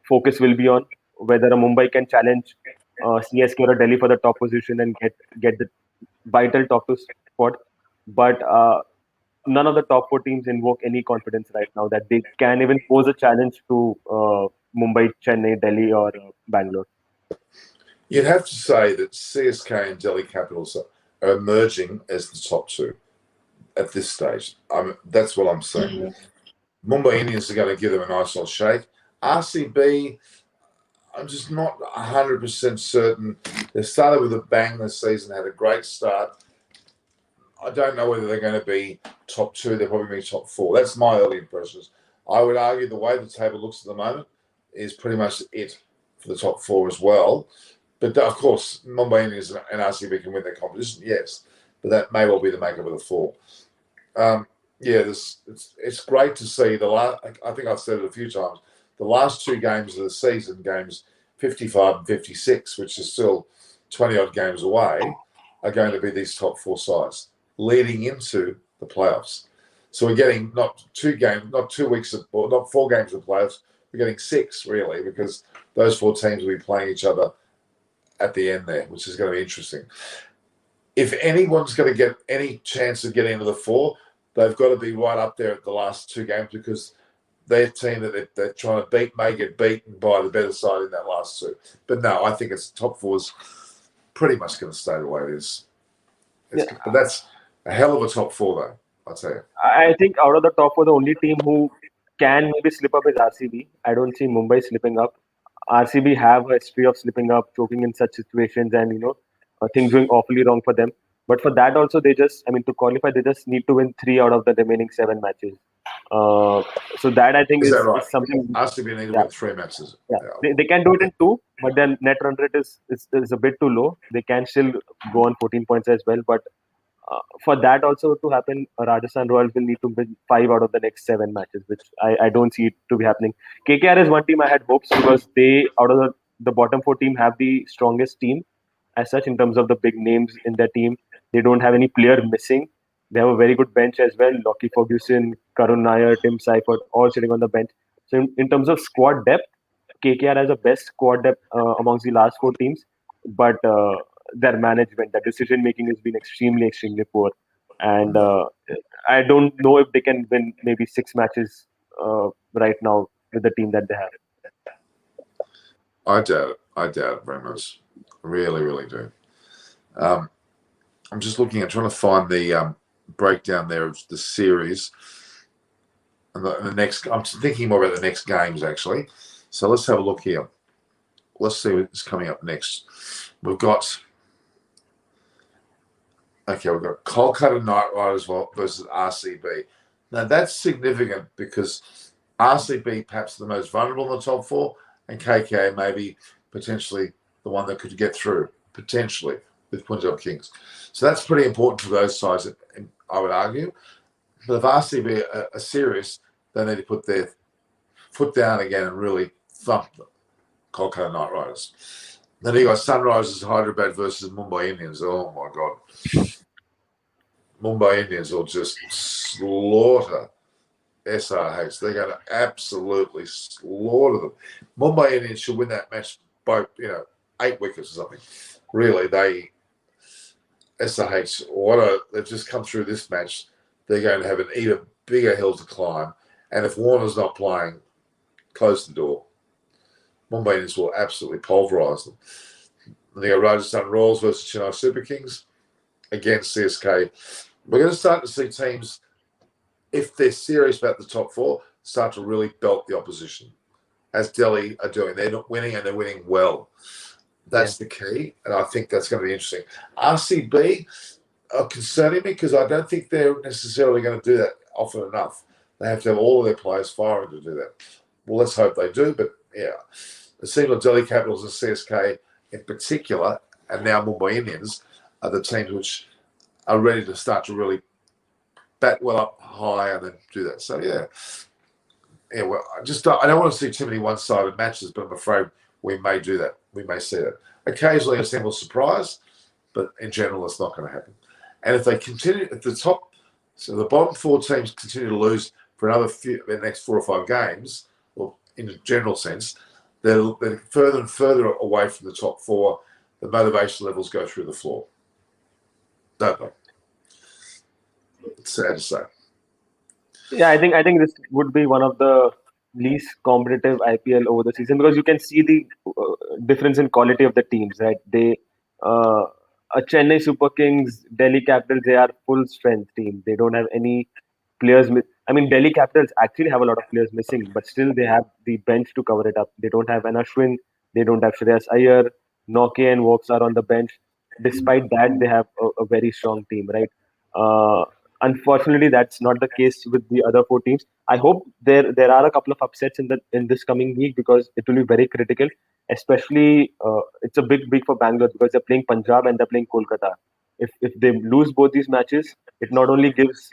focus will be on whether a Mumbai can challenge CSK or a Delhi for the top position and get the vital top two spot. But none of the top four teams invoke any confidence right now that they can even pose a challenge to Mumbai, Chennai, Delhi, or Bangalore. You'd have to say that CSK and Delhi Capitals are emerging as the top two at this stage. That's what I'm saying. Mumbai Indians are going to give them a nice old shake. RCB, I'm just not 100% certain. They started with a bang this season, had a great start. I don't know whether they're going to be top two. They'll probably be top four. That's my early impressions. I would argue the way the table looks at the moment is pretty much it for the top four as well. But of course, Mumbai Indians and RCB can win their competition, yes. But that may well be the makeup of the four. It's great to see I think I've said it a few times. The last two games of the season, games 55 and 56, which is still 20 odd games away, are going to be these top four sides leading into the playoffs. So we're getting not 4 games of playoffs. We're getting 6 really, because those 4 teams will be playing each other at the end there, which is going to be interesting. If anyone's going to get any chance of getting into the 4, they've got to be right up there at the last 2 games, because their team that they're trying to beat may get beaten by the better side in that last 2. But no, I think it's top 4's pretty much going to stay the way it is. But that's a hell of a top 4, though, I'll tell you. I think out of the top 4, the only team who can maybe slip up is RCB. I don't see Mumbai slipping up. RCB have a history of slipping up, choking in such situations, and things going awfully wrong for them. But for that also, to qualify, they just need to win 3 out of the remaining 7 matches. So that I think Is is, that right? is something. RCB need to win 3 matches. Yeah. They can do it in 2, but then net run rate is a bit too low. They can still go on 14 points as well, but for that also to happen, Rajasthan Royals will need to win 5 out of the next 7 matches, which I don't see it to be happening. KKR is one team I had hopes, because they, out of the bottom 4 team, have the strongest team as such in terms of the big names in their team. They don't have any player missing. They have a very good bench as well. Lockie Ferguson, Karun Nair, Tim Seifert, all sitting on the bench. So in terms of squad depth, KKR has the best squad depth amongst the last 4 teams, but their management, their decision making has been extremely, extremely poor. And I don't know if they can win maybe 6 matches right now with the team that they have. I doubt it very much. Really, really do. I'm just looking. I'm trying to find the breakdown there of the series. And the next, I'm thinking more about the next games actually. So let's have a look here. Let's see what's coming up next. We've got Kolkata Knight Riders versus RCB. Now that's significant because RCB perhaps the most vulnerable in the top 4, and KK maybe potentially the one that could get through, potentially, with Punjab Kings. So that's pretty important for those sides, I would argue. But if RCB are serious, they need to put their foot down again and really thump the Kolkata Knight Riders. Then you got Sunrisers Hyderabad versus Mumbai Indians. Oh my God. Mumbai Indians will just slaughter SRH. They're going to absolutely slaughter them. Mumbai Indians should win that match by 8 wickets or something. Really, SRH, they've just come through this match. They're going to have an even bigger hill to climb. And if Warner's not playing, close the door. Mumbai Indians will absolutely pulverise them. They got Rajasthan Royals versus Chennai Super Kings against CSK. We're going to start to see teams, if they're serious about the top 4, start to really belt the opposition, as Delhi are doing. They're not winning, and they're winning well. That's the key, and I think that's going to be interesting. RCB are concerning me because I don't think they're necessarily going to do that often enough. They have to have all of their players firing to do that. Well, let's hope they do, but yeah. It seems like Delhi Capitals and CSK in particular, and now Mumbai Indians, are the teams which are ready to start to really bat well up high and then do that. So yeah. Well, I don't want to see too many one-sided matches, but I'm afraid we may do that. We may see that. Occasionally, a single surprise, but in general, it's not going to happen. And if they continue at the top, so the bottom 4 teams continue to lose for another the next 4 or 5 games, or in a general sense, they're further and further away from the top 4. The motivation levels go through the floor. Don't they? It's sad to say. Yeah, I think this would be one of the least competitive IPL over the season, because you can see the difference in quality of the teams, right? A Chennai Super Kings, Delhi Capitals, they are full strength team. They don't have any players. I mean, Delhi Capitals actually have a lot of players missing, but still they have the bench to cover it up. They don't have an Ashwin, they don't have Shreyas Iyer, Noke and Vokes are on the bench. Despite that, they have a very strong team, right? Unfortunately, that's not the case with the other 4 teams. I hope there are a couple of upsets in this coming week, because it will be very critical. Especially, it's a big for Bangalore, because they're playing Punjab and they're playing Kolkata. If they lose both these matches, it not only gives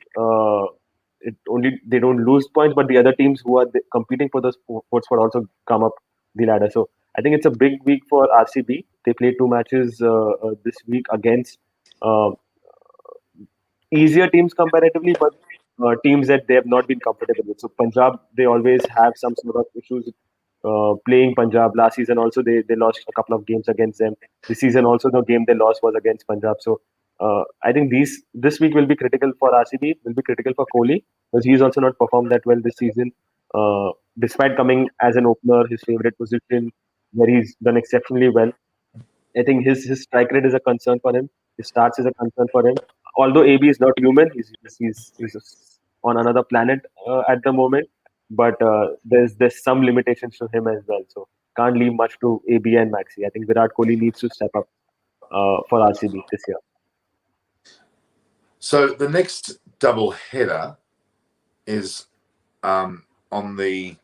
they don't lose points, but the other teams who are competing for those sports would also come up the ladder. So I think it's a big week for RCB. They play 2 matches this week against easier teams comparatively, but teams that they have not been comfortable with. So Punjab, they always have some sort of issues playing Punjab. Last season also they lost a couple of games against them. This season also the game they lost was against Punjab. So I think this week will be critical for RCB, will be critical for Kohli, because he's also not performed that well this season. Despite coming as an opener, his favorite position, where he's done exceptionally well. I think his strike rate is a concern for him. His starts is a concern for him. Although AB is not human, he's on another planet at the moment. But there's some limitations to him as well. So can't leave much to AB and Maxi. I think Virat Kohli needs to step up for RCB this year. So the next double header is on the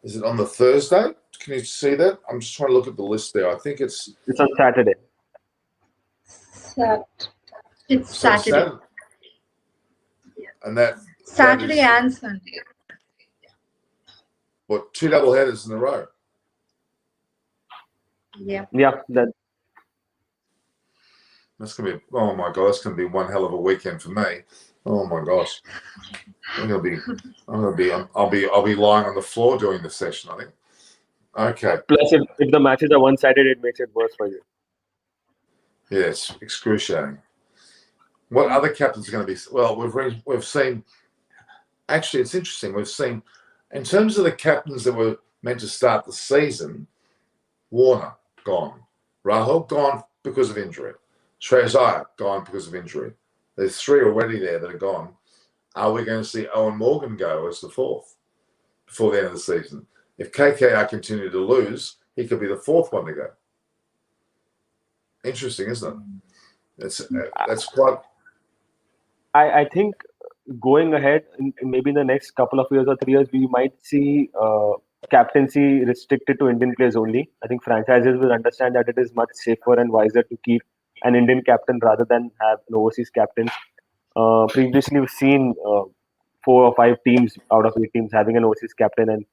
Thursday? Can you see that? I'm just trying to look at the list there. I think it's on Saturday. It's Saturday. Yeah. And that Saturday and Sunday. What, 2 double headers in a row? Yeah. Yeah, that's gonna be, oh my god, that's gonna be one hell of a weekend for me. Oh my gosh. I'll be lying on the floor doing the session, I think. Okay. Plus, if the matches are one-sided, it makes it worse for you. Yes, excruciating. What other captains are going to be? Well, we've seen. Actually, it's interesting. We've seen, in terms of the captains that were meant to start the season, Warner gone, Rahul gone because of injury, Shreyas Iyer gone because of injury. There's 3 already there that are gone. Are we going to see Owen Morgan go as the 4th before the end of the season? If KKR continue to lose, he could be the 4th one to go. Interesting, isn't it? That's quite. I think going ahead, maybe in the next couple of years or 3 years, we might see captaincy restricted to Indian players only. I think franchises will understand that it is much safer and wiser to keep an Indian captain rather than have an overseas captain. Previously, we've seen 4 or 5 teams out of 8 teams having an overseas captain, and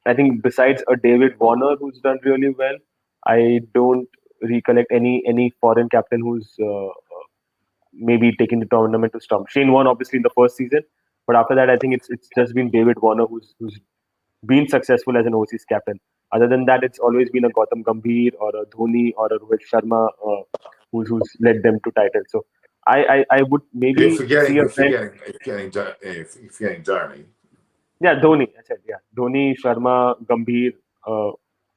I think besides a David Warner who's done really well, I don't recollect any foreign captain who's maybe taking the tournament to storm. Shane Warne obviously in the first season, but after that I think it's just been David Warner who's been successful as an overseas captain. Other than that, it's always been a Gautam Gambhir or a Dhoni or a Rohit Sharma who's led them to titles. So I would maybe You're forgetting Dhoni. Yeah, Dhoni. I said Dhoni, Sharma, Gambhir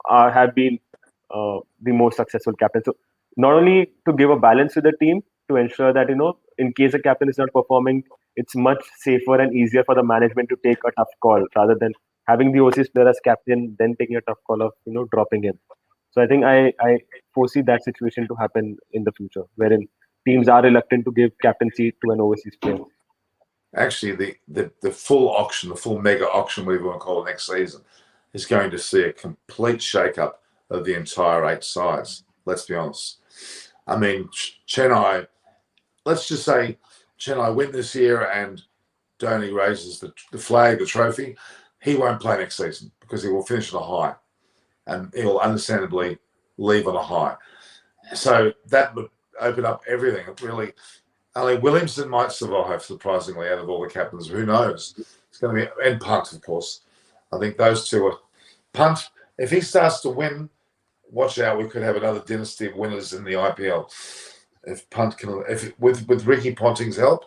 have been the most successful captains. So not only to give a balance to the team, to ensure that in case a captain is not performing, it's much safer and easier for the management to take a tough call rather than having the overseas player as captain, then taking a tough call of dropping him. So I think I foresee that situation to happen in the future, wherein teams are reluctant to give captaincy to an overseas player. Actually, the full auction, the full mega auction, whatever you want to call it, next season, is going to see a complete shake-up of the entire 8 sides. Let's be honest. I mean, Chennai, let's just say Chennai win this year and Dhoni raises the flag, the trophy, he won't play next season because he will finish on a high, and he will understandably leave on a high. So that would open up everything. Really, only Williamson might survive, surprisingly, out of all the captains. Who knows? It's going to be, and Punt, of course. I think those two are. Punt, if he starts to win, watch out. We could have another dynasty of winners in the IPL. If Punt can, with Ricky Ponting's help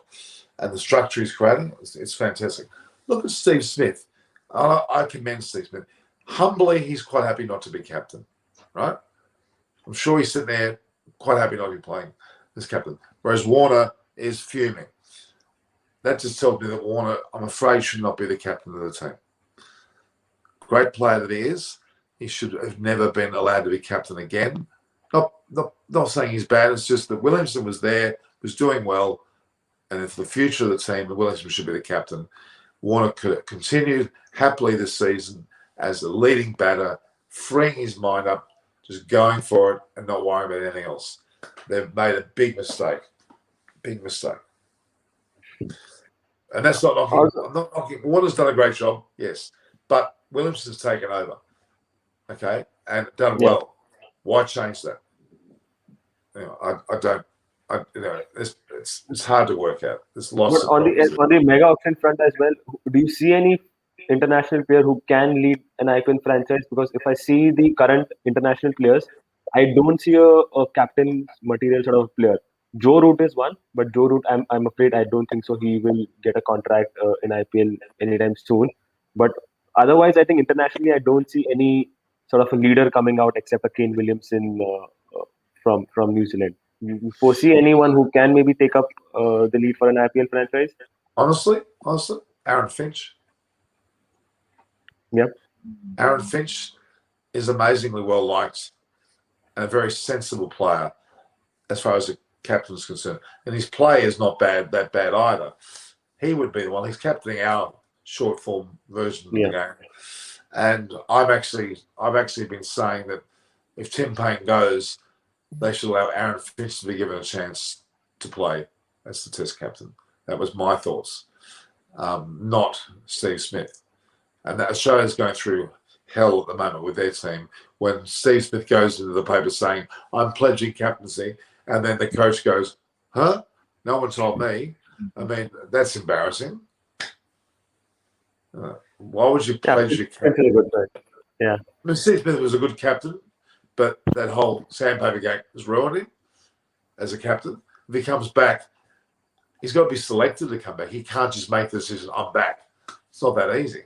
and the structure he's creating, it's fantastic. Look at Steve Smith. I commend Steve Smith. Humbly, he's quite happy not to be captain, right? I'm sure he's sitting there quite happy not to be playing as captain. Whereas Warner is fuming. That just tells me that Warner, I'm afraid, should not be the captain of the team. Great player that he is, he should have never been allowed to be captain again. Not saying he's bad, it's just that Williamson was there, was doing well, and if the future of the team, Williamson should be the captain. Warner could have continued happily this season as the leading batter, freeing his mind up, just going for it and not worrying about anything else. They've made a big mistake. Big mistake. And that's not knocking. I'm not knocking. Warner's done a great job, yes. But Williamson's taken over, okay, and done well. Why change that? I don't. It's hard to work out. There's lots. But on the mega auction front as well, do you see any international player who can lead an IPL franchise? Because if I see the current international players, I don't see a captain material sort of player. Joe Root is one, but Joe Root, I'm afraid I don't think so. He will get a contract in IPL anytime soon. But otherwise, I think internationally, I don't see any sort of a leader coming out except a Kane Williamson from New Zealand. You foresee anyone who can maybe take up the lead for an IPL franchise? Honestly, Aaron Finch. Yep. Aaron Finch is amazingly well liked and a very sensible player as far as the captain's concerned. And his play is not that bad either. He would be the one. He's captaining our short form version of the game. And I've actually been saying that if Tim Payne goes, they should allow Aaron Finch to be given a chance to play as the Test captain. That was my thoughts, not Steve Smith. And that Australia's going through hell at the moment with their team when Steve Smith goes into the paper saying, I'm pledging captaincy, and then the coach goes, huh? No one told me. I mean, that's embarrassing. Why would you pledge your captain? Yeah. I mean, Steve Smith was a good captain, but that whole sandpaper game has ruined him as a captain. If he comes back, he's got to be selected to come back. He can't just make the decision, I'm back. It's not that easy.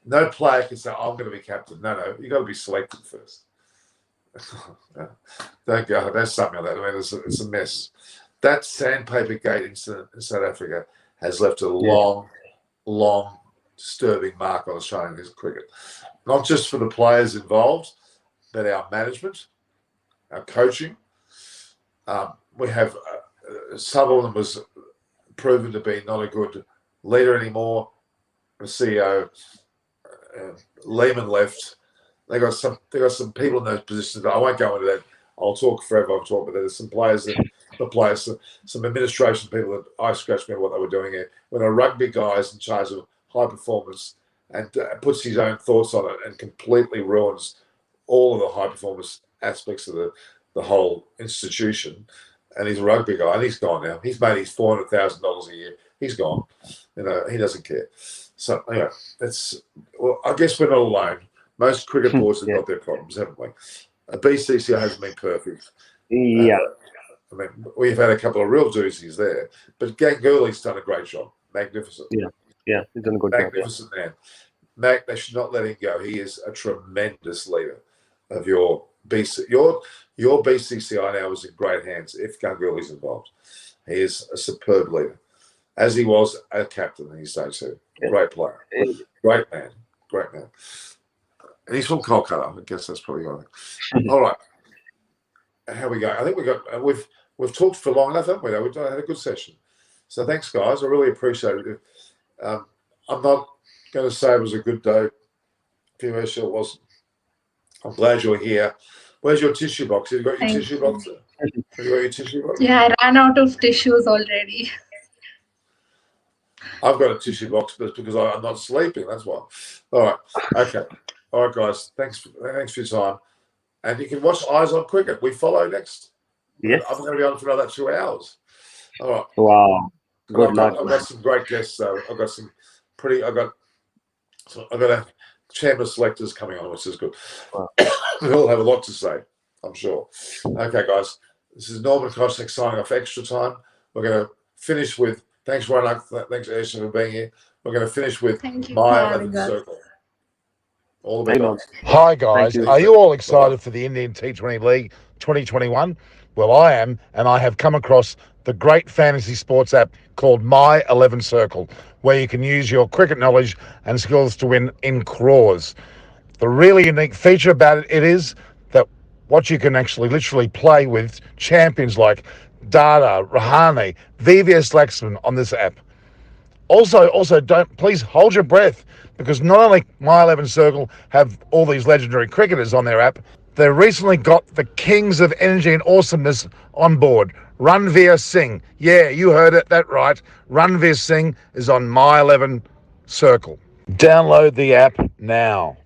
No player can say, I'm going to be captain. No, you've got to be selected first. Don't go. That's something like that. I mean, it's a mess. That sandpaper gate incident in South Africa has left a long, disturbing mark on Australian cricket. Not just for the players involved, but our management, our coaching. We have Sutherland was proven to be not a good leader anymore. The CEO, Lehman left. They got some people in those positions. I won't go into that. I'll talk forever. I've talked, but there's some players some administration people that I scratched me what they were doing here. When a rugby guy is in charge of high performance and puts his own thoughts on it and completely ruins all of the high performance aspects of the whole institution. And he's a rugby guy, and he's gone now. He's made his $400,000 a year. He's gone. He doesn't care. So anyway, I guess we're not alone. Most cricket boards have got their problems, haven't we? BCCI hasn't been perfect. Yeah. I mean, we've had a couple of real doozies there, but Ganguly's done a great job. Magnificent. Yeah, he's done a good job. Magnificent man. They should not let him go. He is a tremendous leader of your BC. Your BCCI now is in great hands if Ganguly's involved. He is a superb leader, as he was a captain in his day too. Great player. Great man. And he's from Kolkata. I guess that's probably right. All right. How we go? I think we've talked for long enough, haven't we? We've had a good session. So thanks, guys. I really appreciate it. I'm not going to say it was a good day. It wasn't. I'm glad you're here. Where's your tissue box? Have you got your tissue box? Have you got your tissue box? Yeah, I ran out of tissues already. I've got a tissue box, but it's because I'm not sleeping. That's why. All right. Okay. All right, guys. Thanks for your time. And you can watch Eyes on Cricket. We follow next. Yes. I'm going to be on for another 2 hours. All right. Wow. Good I've luck. got some great guests though. I've got a chairman of selectors coming on, which is good. Wow. They'll have a lot to say, I'm sure. Okay, guys. This is Norman Kosnick signing off Extra Time. We're going to finish with thanks, Ronak. Thanks, Ashton, for being here. We're going to finish with Thank you my for having 11th us. circle. All the Thank best. you. Hi, guys. Thank you. Are you all excited for the Indian T20 League 2021? Well, I am, and I have come across the great fantasy sports app called My 11 Circle, where you can use your cricket knowledge and skills to win in crores. The really unique feature about it is that what you can actually literally play with champions like Dada, Rahane, VVS Laxman on this app. Also, don't please hold your breath, because not only My 11 Circle have all these legendary cricketers on their app, they recently got the kings of energy and awesomeness on board. Ranveer Singh. Yeah, you heard it, that right. Ranveer Singh is on My 11 Circle. Download the app now.